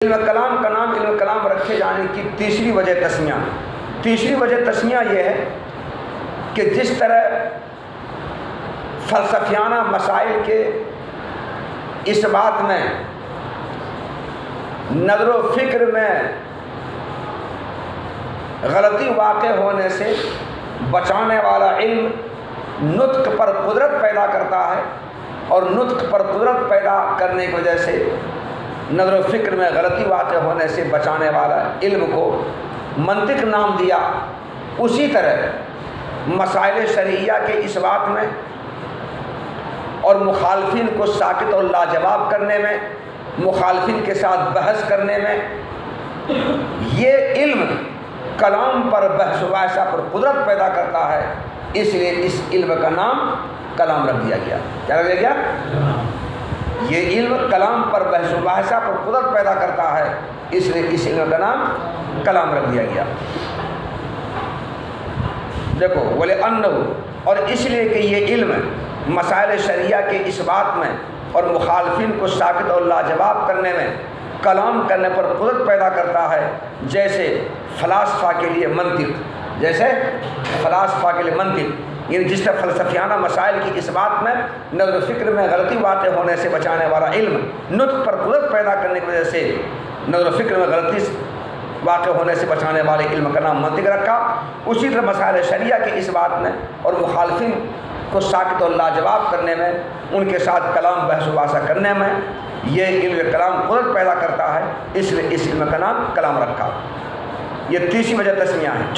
علم کلام کا نام علم کلام رکھے جانے کی تیسری وجہ تسمیہ یہ ہے کہ جس طرح فلسفیانہ مسائل کے اس بات میں نظر و فکر میں غلطی واقع ہونے سے بچانے والا علم نطق پر قدرت پیدا کرتا ہے، اور نطق پر قدرت پیدا کرنے کی وجہ سے نظر و فکر میں غلطی واقع ہونے سے بچانے والا علم کو منطق نام دیا، اسی طرح مسائل شرعیہ کے اس بات میں اور مخالفین کو ساکت اور لاجواب کرنے میں، مخالفین کے ساتھ بحث کرنے میں، یہ علم کلام پر بحث و مباحثہ پر قدرت پیدا کرتا ہے، اس لیے اس علم کا نام کلام رکھ دیا گیا۔ کیا رکھ دیا گیا؟ یہ علم کلام پر بحث و مباحثہ پر قدرت پیدا کرتا ہے، اس لیے اس علم کا نام کلام رکھ دیا گیا۔ دیکھو وَلِأَنَّهُ، اور اس لیے کہ یہ علم مسائل شرعیہ کے اس بات میں اور مخالفین کو ساکت اور لاجواب کرنے میں، کلام کرنے پر قدرت پیدا کرتا ہے، جیسے فلاسفہ کے لیے منطق، یعنی جس طرح فلسفیانہ مسائل کی اس بات میں نظر و فکر میں غلطی واقع ہونے سے بچانے والا علم نطق پر قدرت پیدا کرنے کی وجہ سے نظر و فکر میں غلطی واقع ہونے سے بچانے والے علم کا نام منطق رکھا، اسی طرح مسائل شرعیہ کے اس بات میں اور مخالفین کو ساکت اور لاجواب کرنے میں، ان کے ساتھ کلام بحث و مباحثہ کرنے میں یہ علم کلام قدرت پیدا کرتا ہے، اس لیے اس علم کا نام کلام رکھا۔ یہ تیسری وجہ تسمیہ ہے۔